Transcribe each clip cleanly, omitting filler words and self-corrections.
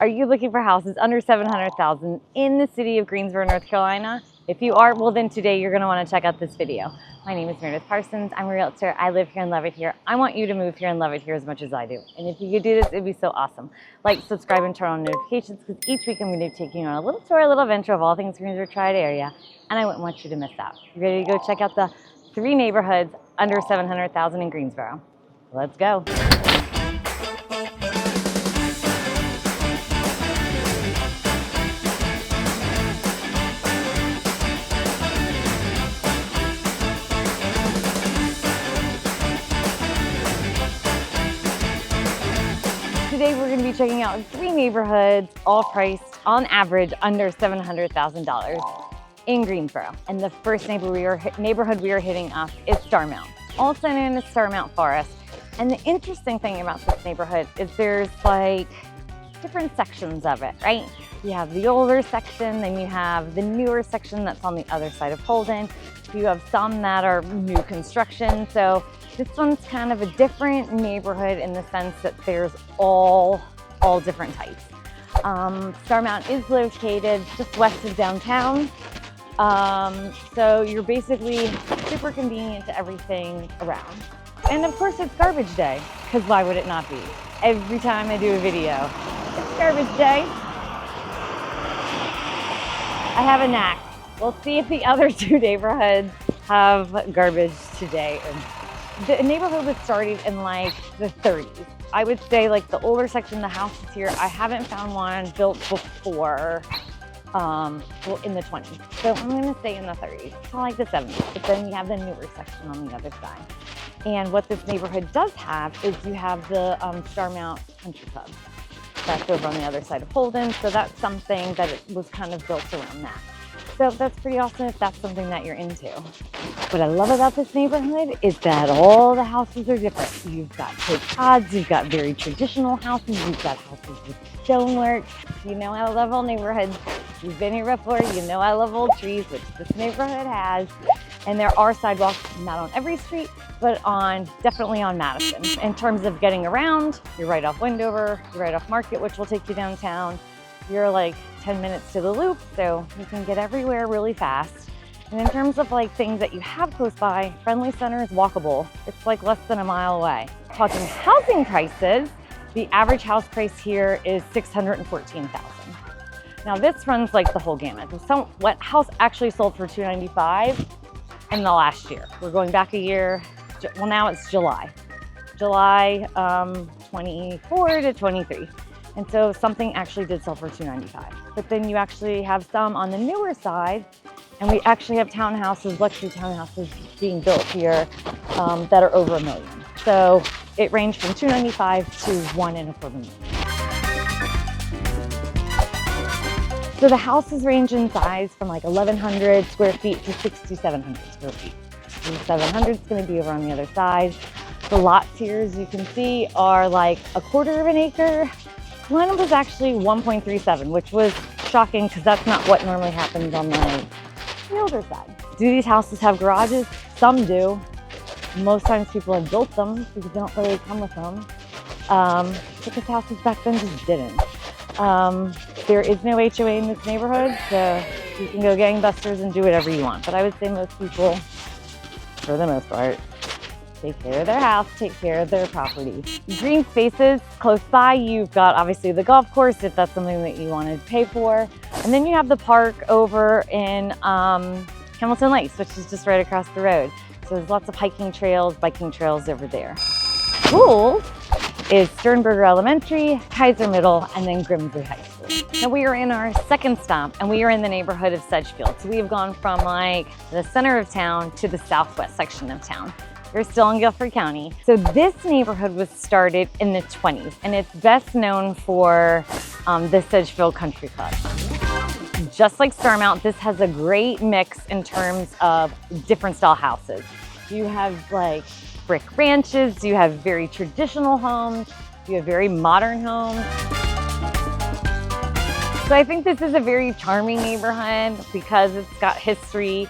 Are you looking for houses under $700,000 in the city of Greensboro, North Carolina? If you are, well then today you're going to want to check out this video. My name is Meredith Parsons. I'm a realtor. I live here and love it here. I want you to move here and love it here as much as I do. And if you could do this, it'd be so awesome. Like, subscribe, and turn on notifications, because each week I'm going to be taking you on a little tour, a little adventure of all things Greensboro tri-area, and I wouldn't want you to miss out. You ready to go check out the 3 neighborhoods under $700,000 in Greensboro? Let's go. Today we're going to be checking out 3 neighborhoods, all priced on average under $700,000 in Greensboro. And the first neighborhood we are hitting up is Starmount, also known as Starmount Forest. And the interesting thing about this neighborhood is there's like different sections of it, right? You have the older section, then you have the newer section that's on the other side of Holden. You have some that are new construction. So this one's kind of a different neighborhood in the sense that there's all different types. Starmount is located just west of downtown. So you're basically super convenient to everything around. And of course it's garbage day, because why would it not be? Every time I do a video, it's garbage day. I have a knack. We'll see if the other 2 neighborhoods have garbage today. The neighborhood was started in like the 30s. I would say like the older section of the houses here, I haven't found one built before, well, in the 20s. So I'm gonna say in the 30s, kind of like the 70s, but then you have the newer section on the other side. And what this neighborhood does have is you have the Starmount Country Club. That's over on the other side of Holden. So that's something that it was kind of built around that. So that's pretty awesome if that's something that you're into. What I love about this neighborhood is that all the houses are different. You've got Cape Cods, you've got very traditional houses, you've got houses with stonework. You know I love old neighborhoods. You've been here before, you know I love old trees, which this neighborhood has. And there are sidewalks, not on every street, but definitely on Madison. In terms of getting around, you're right off Wendover, you're right off Market, which will take you downtown. You're like 10 minutes to the loop, so you can get everywhere really fast. And in terms of like things that you have close by, Friendly Center is walkable. It's like less than a mile away. Talking housing prices, the average house price here is $614,000. Now this runs like the whole gamut. What house actually sold for $295,000 in the last year? We're going back a year. Well, now it's July 24 to 23. And so something actually did sell for $295,000. But then you actually have some on the newer side, and we actually have townhouses, luxury townhouses being built here that are over $1 million. So it ranged from $295,000 to $1.25 million. So the houses range in size from like 1,100 square feet to 6,700 square feet. And 700 is going to be over on the other side. The lots here, as you can see, are like 1/4 of an acre. One was actually 1.37, which was shocking because that's not what normally happens on the older side. Do these houses have garages? Some do. Most times people have built them because they don't really come with them. Because houses back then just didn't. There is no HOA in this neighborhood, so you can go gangbusters and do whatever you want. But I would say most people, for the most part, take care of their house, take care of their property. Green spaces close by, you've got obviously the golf course if that's something that you want to pay for. And then you have the park over in Hamilton Lakes, which is just right across the road. So there's lots of hiking trails, biking trails over there. Schools is Sternberger Elementary, Kaiser Middle, and then Grimsley High School. Now we are in our second stop, and we are in the neighborhood of Sedgefield. So we have gone from like the center of town to the southwest section of town. We're still in Guilford County. So this neighborhood was started in the 20s, and it's best known for the Sedgefield Country Club. Just like Starmount, this has a great mix in terms of different style houses. You have like brick ranches, you have very traditional homes, you have very modern homes. So I think this is a very charming neighborhood because it's got history.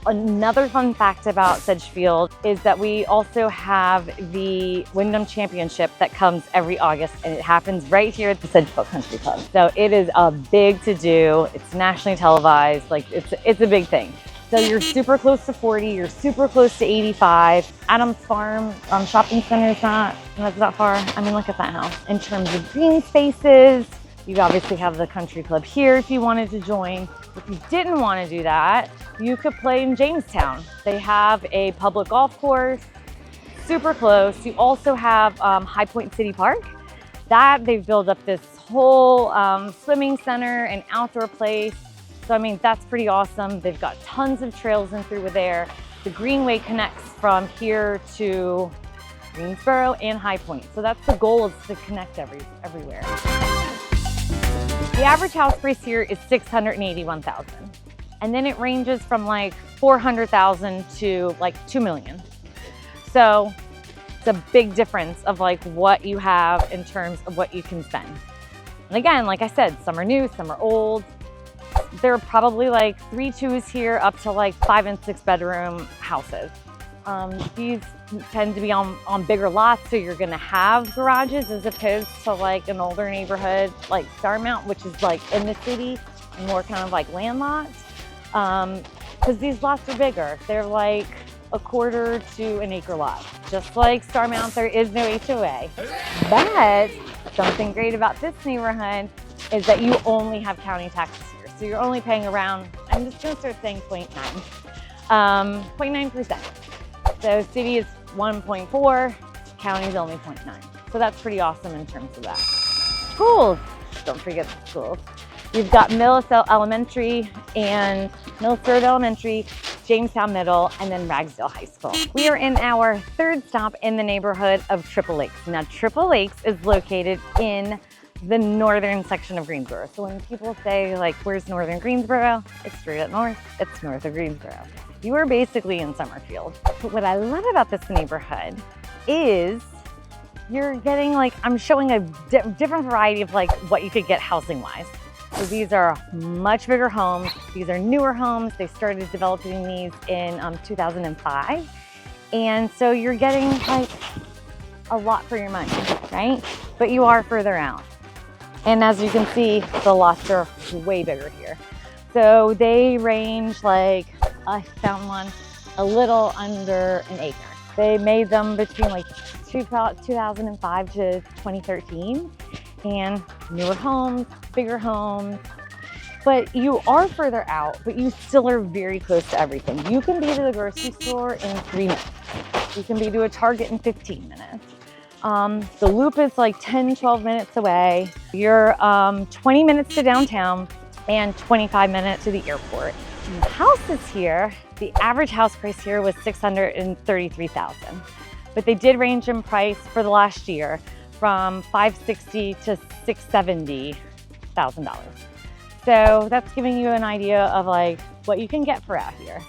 Another fun fact about Sedgefield is that we also have the Wyndham Championship that comes every August, and it happens right here at the Sedgefield Country Club. So it is a big to-do. It's nationally televised. Like it's a big thing. So you're super close to 40, you're super close to 85. Adams Farm Shopping Center is not that far. I mean, look at that house. In terms of green spaces, you obviously have the country club here if you wanted to join. If you didn't want to do that, you could play in Jamestown. They have a public golf course, super close. You also have High Point City Park. That they've built up this whole swimming center and outdoor place. So I mean, that's pretty awesome. They've got tons of trails in through there. The Greenway connects from here to Greensboro and High Point. So that's the goal, is to connect everywhere. The average house price here is $681,000. And then it ranges from like $400,000 to like $2 million. So it's a big difference of like what you have in terms of what you can spend. And again, like I said, some are new, some are old. There are probably like 3 2s here up to like 5 and 6 bedroom houses. These tend to be on bigger lots, so you're gonna have garages as opposed to like an older neighborhood like Starmount, which is like in the city and more kind of like land lots. Because these lots are bigger. They're like a quarter to an acre lot. Just like Starmount, there is no HOA. But something great about this neighborhood is that you only have county taxes here. So you're only paying around, I'm just gonna start saying 0.9%. So city is 1.4, county is only 0.9. So that's pretty awesome in terms of that. Schools, don't forget the schools. You've got Millis Elementary and Millis Road Elementary, Jamestown Middle, and then Ragsdale High School. We are in our 3rd stop in the neighborhood of Triple Lakes. Now, Triple Lakes is located in the northern section of Greensboro. So when people say like, where's northern Greensboro? It's straight up north, it's north of Greensboro. You are basically in Summerfield. But what I love about this neighborhood is you're getting like, I'm showing a different variety of like what you could get housing wise. So these are much bigger homes. These are newer homes. They started developing these in 2005. And so you're getting like a lot for your money, right? But you are further out. And as you can see, the lots are way bigger here. So they range like, I found one a little under an acre. They made them between like 2005 to 2013. And newer homes, bigger homes, but you are further out, but you still are very close to everything. You can be to the grocery store in 3 minutes. You can be to a Target in 15 minutes. The Loop is like 10, 12 minutes away. You're 20 minutes to downtown and 25 minutes to the airport. And the houses here, the average house price here was $633,000, but they did range in price for the last year from $560,000 to $670,000. So that's giving you an idea of like what you can get for out here.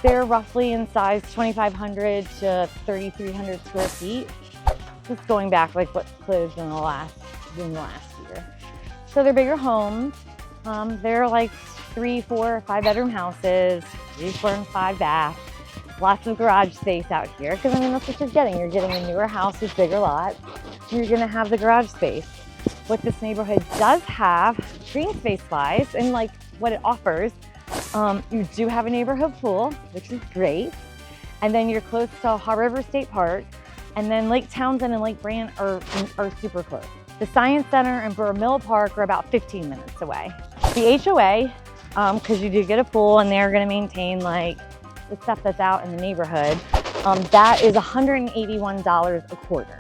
They're roughly in size 2,500 to 3,300 square feet. Just going back like what closed in the last year. So they're bigger homes. They're like 3, 4, 5 bedroom houses, 3, 4, and 5 baths. Lots of garage space out here, because I mean, that's what you're getting. You're getting a newer house with bigger lots. You're gonna have the garage space. What this neighborhood does have, green space wise, and like what it offers, you do have a neighborhood pool, which is great. And then you're close to Haw River State Park, and then Lake Townsend and Lake Brant are super close. The Science Center and Burr Mill Park are about 15 minutes away. The HOA, because you do get a pool and they're gonna maintain like the stuff that's out in the neighborhood, that is $181 a quarter.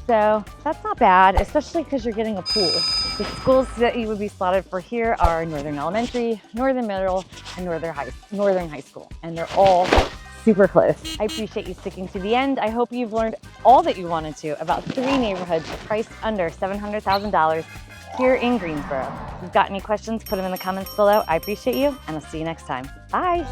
So that's not bad, especially because you're getting a pool. The schools that you would be slotted for here are Northern Elementary, Northern Middle, and Northern High School, and they're all super close. I appreciate you sticking to the end. I hope you've learned all that you wanted to about 3 neighborhoods priced under $700,000 here in Greensboro. If you've got any questions, put them in the comments below. I appreciate you, and I'll see you next time. Bye.